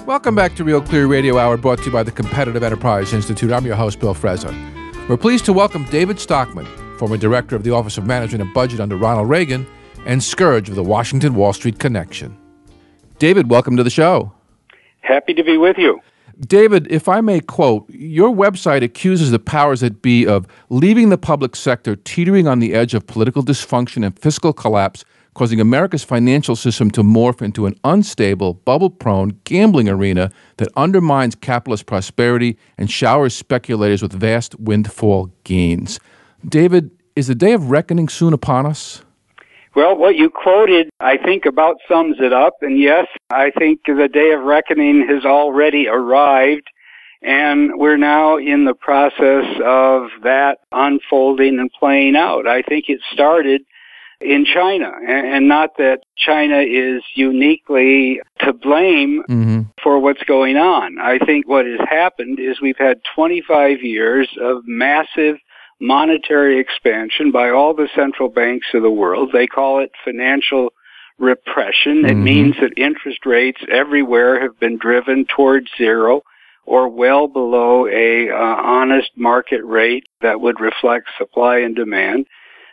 Welcome back to Real Clear Radio Hour, brought to you by the Competitive Enterprise Institute. I'm your host, Bill Frezza. We're pleased to welcome David Stockman, former director of the Office of Management and Budget under Ronald Reagan, and scourge of the Washington Wall Street connection. David, welcome to the show. Happy to be with you. David, if I may quote, your website accuses the powers that be of leaving the public sector teetering on the edge of political dysfunction and fiscal collapse, causing America's financial system to morph into an unstable, bubble-prone gambling arena that undermines capitalist prosperity and showers speculators with vast windfall gains. David, is the day of reckoning soon upon us? Well, what you quoted, I think, about sums it up. And yes, I think the day of reckoning has already arrived, and we're now in the process of that unfolding and playing out. I think it started in China, and not that China is uniquely to blame for what's going on. I think what has happened is we've had 25 years of massive monetary expansion by all the central banks of the world. They call it financial repression. It means that interest rates everywhere have been driven towards zero or well below a honest market rate that would reflect supply and demand.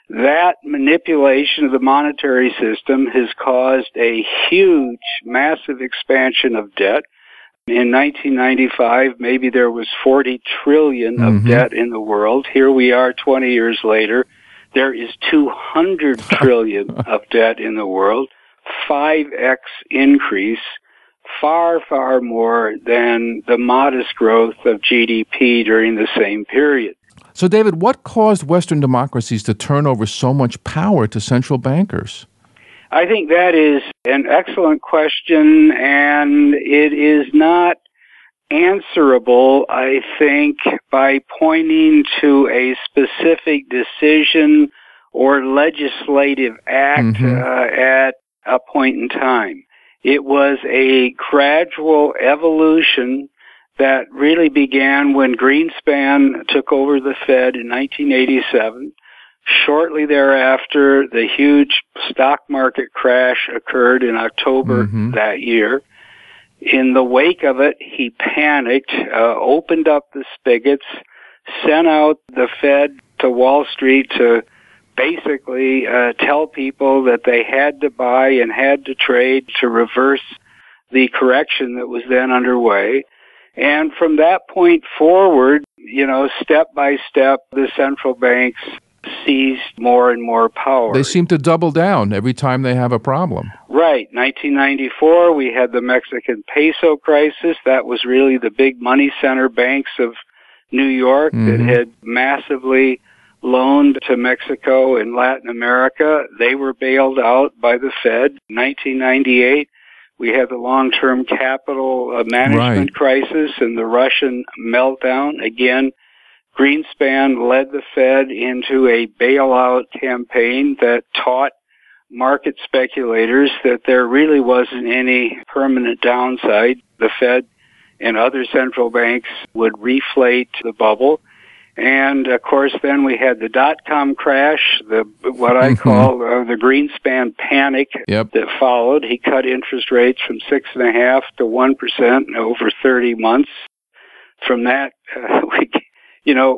That manipulation of the monetary system has caused a huge, massive expansion of debt. In 1995, maybe there was 40 trillion of debt in the world. Here we are 20 years later. There is 200 trillion of debt in the world, 5x increase, far, far more than the modest growth of GDP during the same period. So, David, what caused Western democracies to turn over so much power to central bankers? I think that is an excellent question, and it is not answerable, I think, by pointing to a specific decision or legislative act at a point in time. It was a gradual evolution that really began when Greenspan took over the Fed in 1987. Shortly thereafter, the huge stock market crash occurred in October that year. In the wake of it, he panicked, opened up the spigots, sent out the Fed to Wall Street to basically tell people that they had to buy and had to trade to reverse the correction that was then underway. And from that point forward, step by step, the central banks seized more and more power. They seem to double down every time they have a problem. Right. 1994, we had the Mexican peso crisis. That was really the big money center banks of New York that had massively loaned to Mexico and Latin America. They were bailed out by the Fed. 1998, we had the long-term capital management crisis and the Russian meltdown. Again, Greenspan led the Fed into a bailout campaign that taught market speculators that there really wasn't any permanent downside. The Fed and other central banks would reflate the bubble. And, of course, then we had the dot-com crash, what I call the Greenspan panic that followed. He cut interest rates from 6.5% to 1% over 30 months. From that,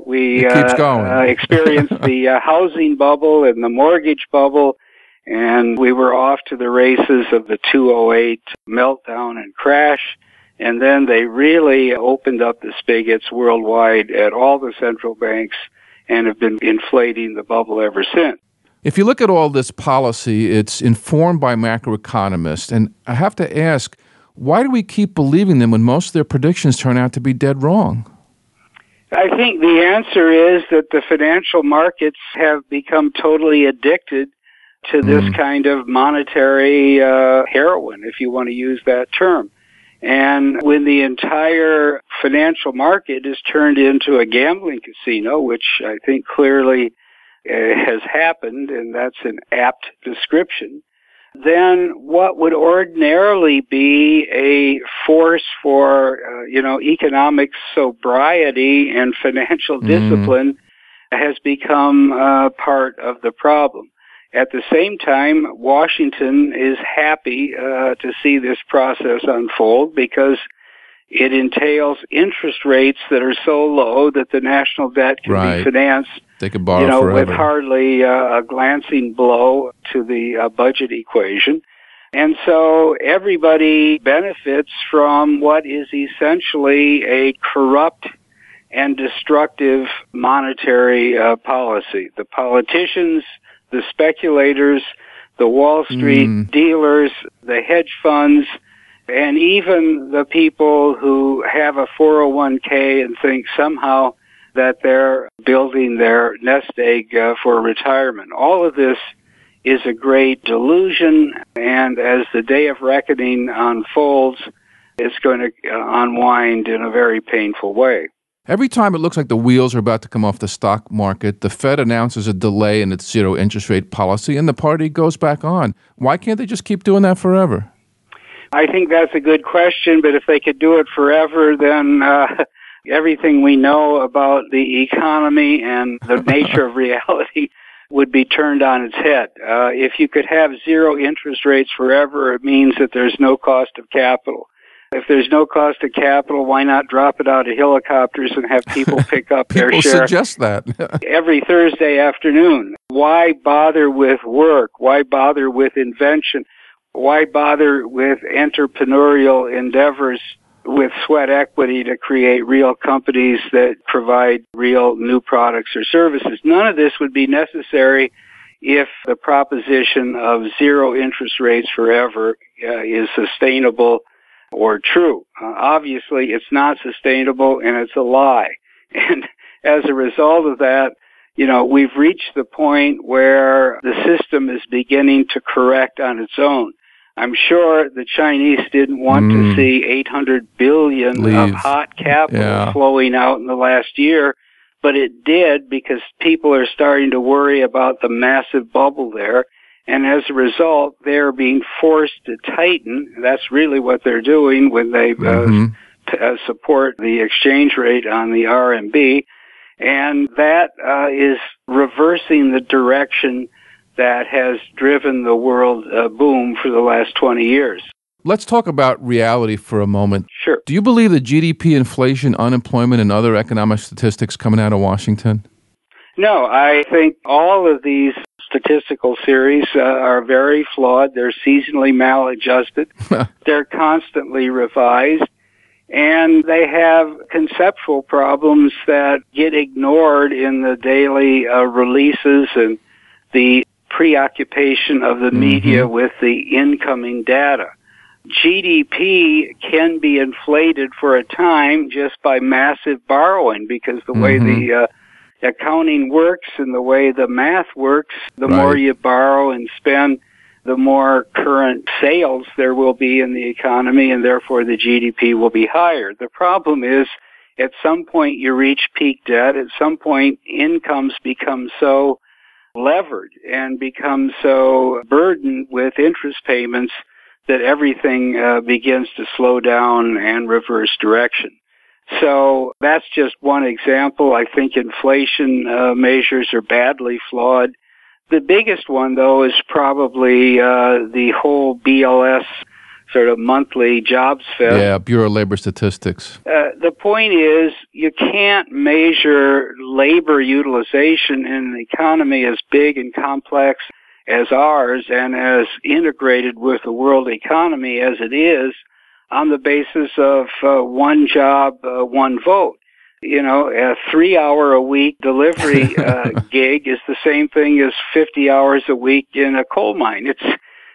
we experienced the housing bubble and the mortgage bubble, and we were off to the races of the 2008 meltdown and crash. And then they really opened up the spigots worldwide at all the central banks and have been inflating the bubble ever since. If you look at all this policy, it's informed by macroeconomists. And I have to ask, why do we keep believing them when most of their predictions turn out to be dead wrong? I think the answer is that the financial markets have become totally addicted to this kind of monetary heroin, if you want to use that term. And when the entire financial market is turned into a gambling casino, which I think clearly has happened, and that's an apt description, then what would ordinarily be a force for, economic sobriety and financial discipline has become part of the problem. At the same time, Washington is happy to see this process unfold because It entails interest rates that are so low that the national debt can be financed, they could borrow forever, with hardly a glancing blow to the budget equation. And so everybody benefits from what is essentially a corrupt and destructive monetary policy. The politicians, the speculators, the Wall Street dealers, the hedge funds, and even the people who have a 401k and think somehow that they're building their nest egg for retirement. All of this is a great delusion, and as the day of reckoning unfolds, it's going to unwind in a very painful way. Every time it looks like the wheels are about to come off the stock market, the Fed announces a delay in its zero interest rate policy, and the party goes back on. Why can't they just keep doing that forever? I think that's a good question, but if they could do it forever, then everything we know about the economy and the nature of reality would be turned on its head. If you could have zero interest rates forever, it means that there's no cost of capital. If there's no cost of capital, why not drop it out of helicopters and have people pick up their share? People suggest that. Every Thursday afternoon. Why bother with work? Why bother with invention? Why bother with entrepreneurial endeavors with sweat equity to create real companies that provide real new products or services? None of this would be necessary if the proposition of zero interest rates forever is sustainable or true. Obviously, it's not sustainable, and it's a lie. And as a result of that, we've reached the point where the system is beginning to correct on its own. I'm sure the Chinese didn't want to see 800 billion of hot capital flowing out in the last year, but it did because people are starting to worry about the massive bubble there. And as a result, they're being forced to tighten. That's really what they're doing when they support the exchange rate on the RMB. And that is reversing the direction that has driven the world boom for the last 20 years. Let's talk about reality for a moment. Sure. Do you believe that GDP, inflation, unemployment, and other economic statistics coming out of Washington? No, I think all of these statistical series are very flawed. They're seasonally maladjusted. They're constantly revised. And they have conceptual problems that get ignored in the daily releases and the preoccupation of the media with the incoming data. GDP can be inflated for a time just by massive borrowing because the way the accounting works and the way the math works, the more you borrow and spend, the more current sales there will be in the economy, and therefore the GDP will be higher. The problem is, at some point you reach peak debt. At some point, incomes become so levered and become so burdened with interest payments that everything begins to slow down and reverse direction. So that's just one example. I think inflation measures are badly flawed. The biggest one, though, is probably the whole BLS sort of monthly jobs fest. Yeah, Bureau of Labor Statistics. The point is you can't measure labor utilization in an economy as big and complex as ours and as integrated with the world economy as it is on the basis of one job, one vote. A 3-hour-a-week delivery gig is the same thing as 50 hours a week in a coal mine. It's,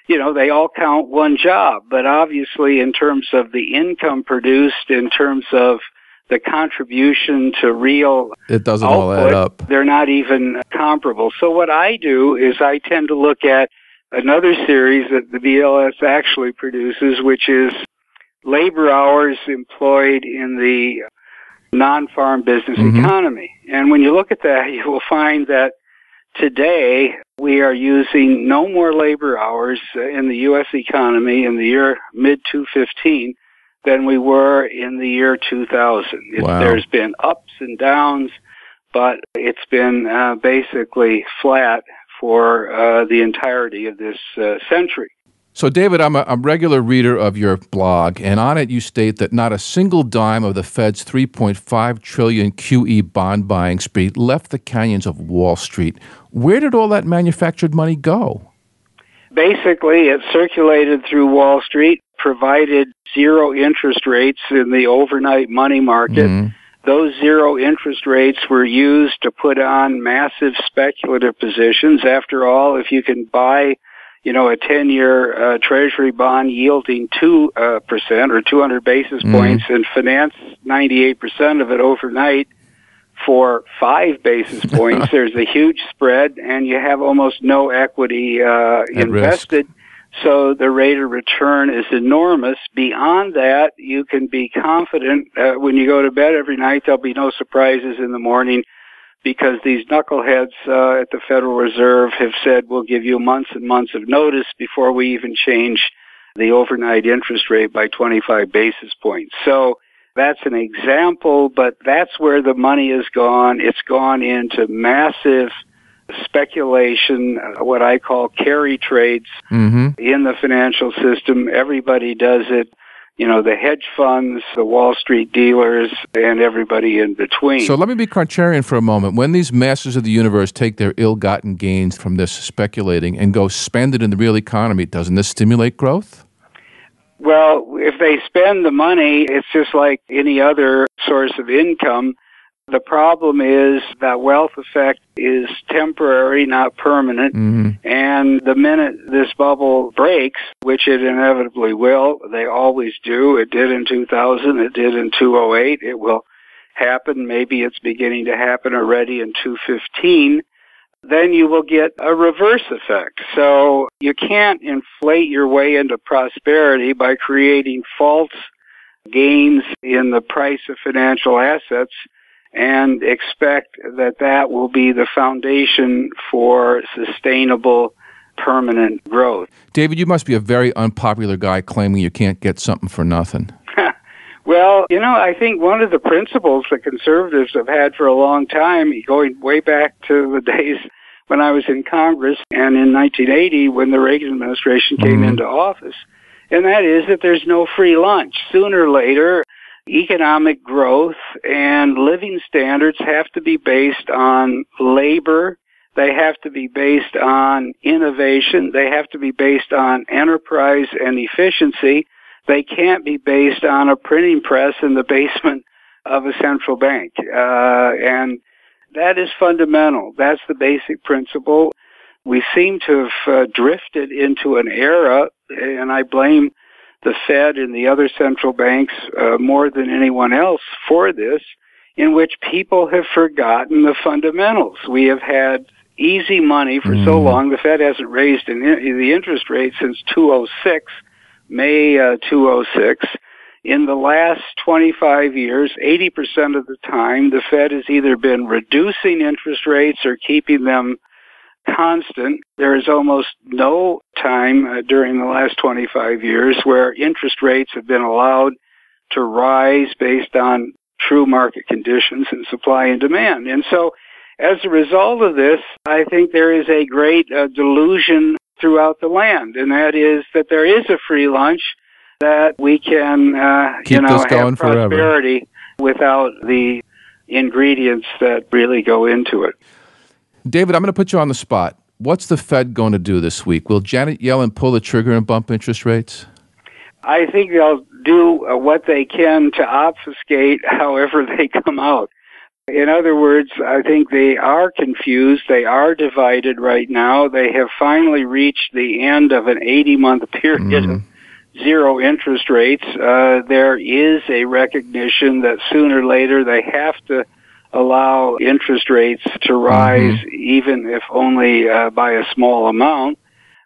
they all count one job, but obviously in terms of the income produced, in terms of the contribution to real it doesn't output, all add up. They're not even comparable. So what I do is I tend to look at another series that the BLS actually produces, which is labor hours employed in the non-farm business economy. And when you look at that, you will find that today we are using no more labor hours in the U.S. economy in the year mid-2015 than we were in the year 2000. Wow. There's been ups and downs, but it's been basically flat for the entirety of this century. So, David, I'm a regular reader of your blog, and on it you state that not a single dime of the Fed's $3.5 trillion QE bond buying spree left the canyons of Wall Street. Where did all that manufactured money go? Basically, it circulated through Wall Street, provided zero interest rates in the overnight money market. Mm-hmm. Those zero interest rates were used to put on massive speculative positions. After all, if you can buy a 10-year Treasury bond yielding 2% or 200 basis points and finance 98% of it overnight for 5 basis points, there's a huge spread, and you have almost no equity invested. Risk. So the rate of return is enormous. Beyond that, you can be confident when you go to bed every night, there'll be no surprises in the morning, because these knuckleheads at the Federal Reserve have said, we'll give you months and months of notice before we even change the overnight interest rate by 25 basis points. So that's an example, but that's where the money has gone. It's gone into massive speculation, what I call carry trades in the financial system. Everybody does it. The hedge funds, the Wall Street dealers, and everybody in between. So let me be contrarian for a moment. When these masters of the universe take their ill-gotten gains from this speculating and go spend it in the real economy, doesn't this stimulate growth? Well, if they spend the money, it's just like any other source of income. The problem is that wealth effect is temporary, not permanent. And the minute this bubble breaks, which it inevitably will, they always do. It did in 2000. It did in 2008. It will happen. Maybe it's beginning to happen already in 2015. Then you will get a reverse effect. So you can't inflate your way into prosperity by creating false gains in the price of financial assets and expect that will be the foundation for sustainable, permanent growth. David, you must be a very unpopular guy claiming you can't get something for nothing. Well, I think one of the principles that conservatives have had for a long time, going way back to the days when I was in Congress and in 1980 when the Reagan administration came into office, and that is that there's no free lunch. Sooner or later, economic growth and living standards have to be based on labor. They have to be based on innovation. They have to be based on enterprise and efficiency. They can't be based on a printing press in the basement of a central bank. And that is fundamental. That's the basic principle. We seem to have drifted into an era, and I blame the Fed and the other central banks more than anyone else for this, in which people have forgotten the fundamentals. We have had easy money for so long. The Fed hasn't raised the interest rate since 2006, May 2006. In the last 25 years, 80% of the time, the Fed has either been reducing interest rates or keeping them constant. There is almost no time during the last 25 years where interest rates have been allowed to rise based on true market conditions and supply and demand. And so as a result of this, I think there is a great delusion throughout the land, and that is that there is a free lunch, that we can keep this going have prosperity forever without the ingredients that really go into it. David, I'm going to put you on the spot. What's the Fed going to do this week? Will Janet Yellen pull the trigger and bump interest rates? I think they'll do what they can to obfuscate however they come out. In other words, I think they are confused. They are divided right now. They have finally reached the end of an 80-month period of zero interest rates. There is a recognition that sooner or later they have to allow interest rates to rise, even if only by a small amount.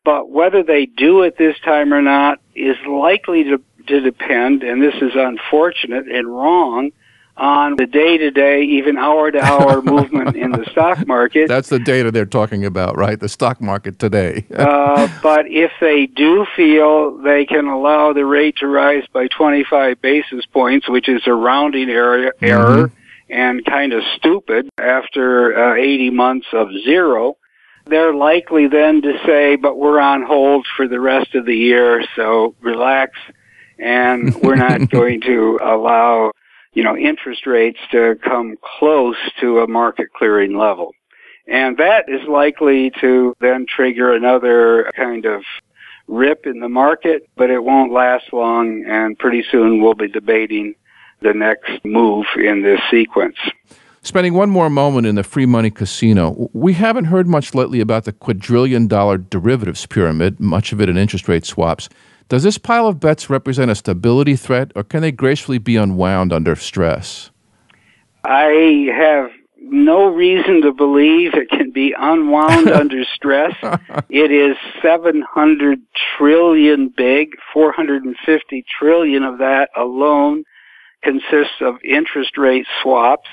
But whether they do it this time or not is likely to depend, and this is unfortunate and wrong, on the day-to-day, even hour-to-hour movement in the stock market. That's the data they're talking about, right? The stock market today. But if they do feel they can allow the rate to rise by 25 basis points, which is a rounding error and kind of stupid after 80 months of zero, they're likely then to say, but we're on hold for the rest of the year, so relax, and we're not going to allow, interest rates to come close to a market clearing level. And that is likely to then trigger another kind of rip in the market, but it won't last long, and pretty soon we'll be debating the next move in this sequence. Spending one more moment in the free money casino, we haven't heard much lately about the quadrillion-dollar derivatives pyramid, much of it in interest rate swaps. Does this pile of bets represent a stability threat, or can they gracefully be unwound under stress? I have no reason to believe it can be unwound under stress. It is 700 trillion big, 450 trillion of that alone consists of interest rate swaps.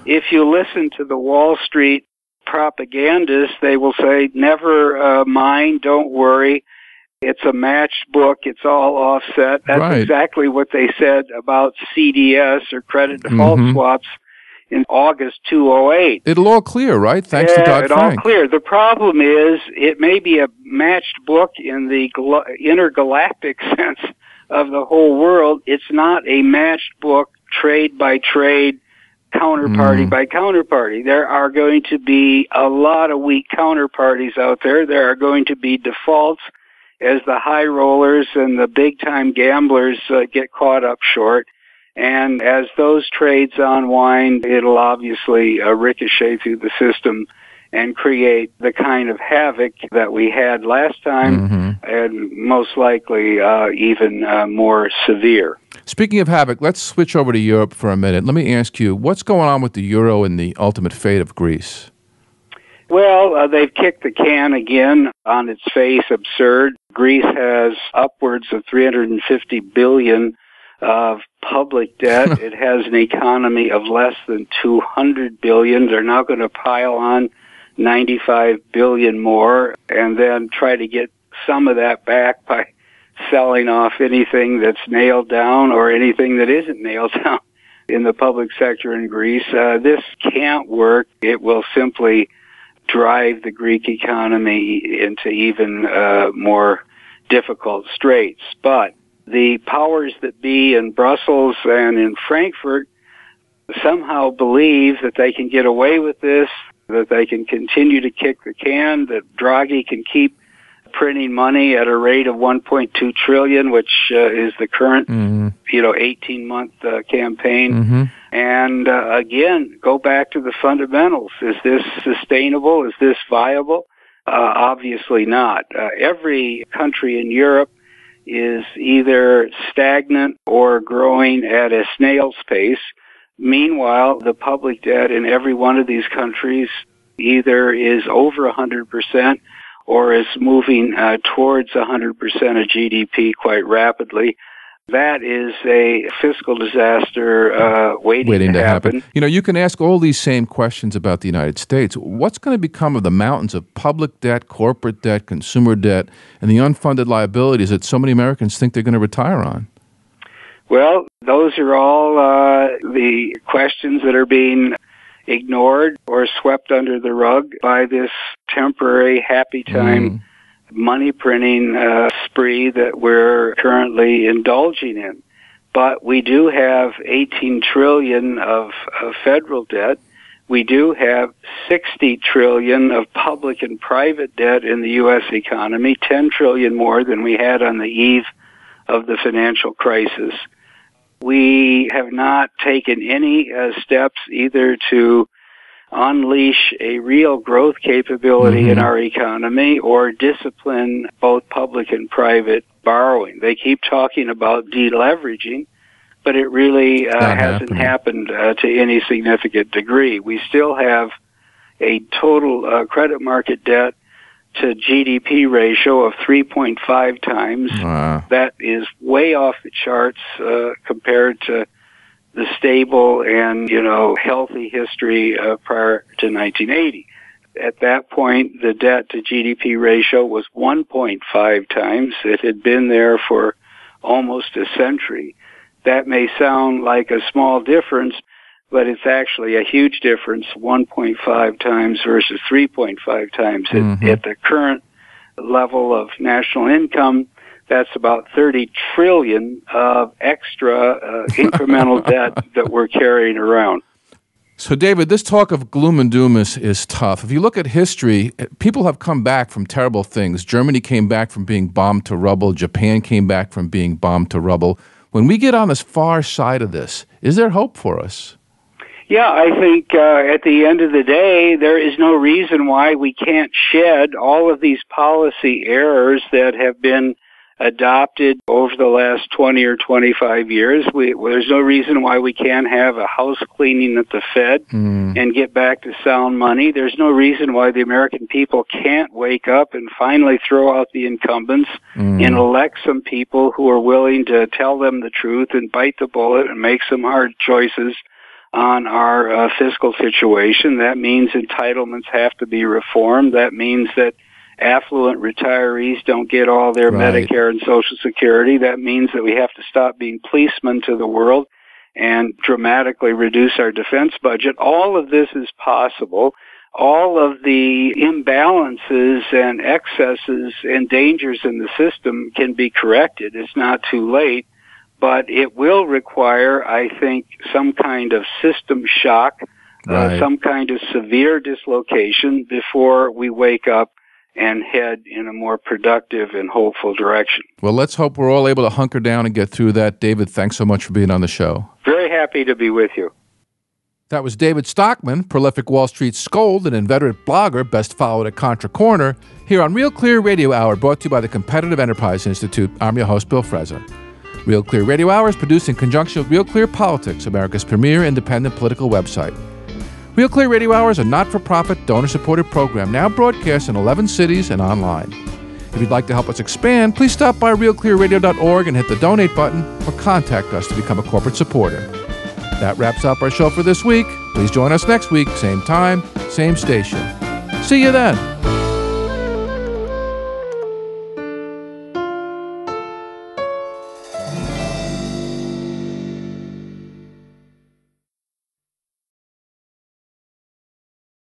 If you listen to the Wall Street propagandists, they will say, never mind, don't worry. It's a matched book. It's all offset. That's exactly what they said about CDS, or credit default swaps, in August 2008. It'll all clear, right? Thanks to Dodd-Frank. It'll all clear. The problem is it may be a matched book in the intergalactic sense of the whole world. It's not a matched book, trade by trade, counterparty by counterparty. There are going to be a lot of weak counterparties out there. There are going to be defaults as the high rollers and the big-time gamblers get caught up short. And as those trades unwind, it'll obviously ricochet through the system and create the kind of havoc that we had last time, and most likely even more severe. Speaking of havoc, let's switch over to Europe for a minute. Let me ask you, what's going on with the euro and the ultimate fate of Greece? Well, they've kicked the can again. On its face, absurd. Greece has upwards of $350 billion of public debt. It has an economy of less than $200 billion. They're now going to pile on $95 billion more and then try to get some of that back by selling off anything that's nailed down or anything that isn't nailed down in the public sector in Greece. This can't work. It will simply drive the Greek economy into even more difficult straits. But the powers that be in Brussels and in Frankfurt somehow believe that they can get away with this, that they can continue to kick the can, that Draghi can keep printing money at a rate of 1.2 trillion, which is the current, 18-month campaign. And again, go back to the fundamentals. Is this sustainable? Is this viable? Obviously not. Every country in Europe is either stagnant or growing at a snail's pace. Meanwhile, the public debt in every one of these countries either is over 100% or is moving towards 100% of GDP quite rapidly. That is a fiscal disaster waiting to happen. You know, you can ask all these same questions about the United States. What's going to become of the mountains of public debt, corporate debt, consumer debt, and the unfunded liabilities that so many Americans think they're going to retire on? Well, those are all the questions that are being ignored or swept under the rug by this temporary happy time money printing spree that we're currently indulging in. But we do have 18 trillion of federal debt. We do have 60 trillion of public and private debt in the U.S. economy, 10 trillion more than we had on the eve of the financial crisis. We have not taken any steps either to unleash a real growth capability in our economy or discipline both public and private borrowing. They keep talking about deleveraging, but it really hasn't happened to any significant degree. We still have a total credit market debt to GDP ratio of 3.5 times. Wow. That is way off the charts compared to the stable and, healthy history prior to 1980. At that point, the debt to GDP ratio was 1.5 times. It had been there for almost a century. That may sound like a small difference, but it's actually a huge difference, 1.5 times versus 3.5 times. At the current level of national income, that's about 30 trillion of extra incremental debt that we're carrying around. So, David, this talk of gloom and doom is tough. If you look at history, people have come back from terrible things. Germany came back from being bombed to rubble. Japan came back from being bombed to rubble. When we get on this far side of this, is there hope for us? Yeah, I think at the end of the day, there is no reason why we can't shed all of these policy errors that have been adopted over the last 20 or 25 years. There's no reason why we can't have a house cleaning at the Fed and get back to sound money. There's no reason why the American people can't wake up and finally throw out the incumbents and elect some people who are willing to tell them the truth and bite the bullet and make some hard choices on our fiscal situation. That means entitlements have to be reformed. That means that affluent retirees don't get all their Medicare and Social Security. That means that we have to stop being policemen to the world and dramatically reduce our defense budget. All of this is possible. All of the imbalances and excesses and dangers in the system can be corrected. It's not too late, but it will require, I think, some kind of system shock, some kind of severe dislocation before we wake up and head in a more productive and hopeful direction. Well, let's hope we're all able to hunker down and get through that. David, thanks so much for being on the show. Very happy to be with you. That was David Stockman, prolific Wall Street scold and inveterate blogger, best followed at Contra Corner, here on Real Clear Radio Hour, brought to you by the Competitive Enterprise Institute. I'm your host, Bill Frezza. Real Clear Radio Hour is produced in conjunction with Real Clear Politics, America's premier independent political website. Real Clear Radio Hour is a not-for-profit, donor-supported program now broadcast in 11 cities and online. If you'd like to help us expand, please stop by realclearradio.org and hit the donate button or contact us to become a corporate supporter. That wraps up our show for this week. Please join us next week, same time, same station. See you then.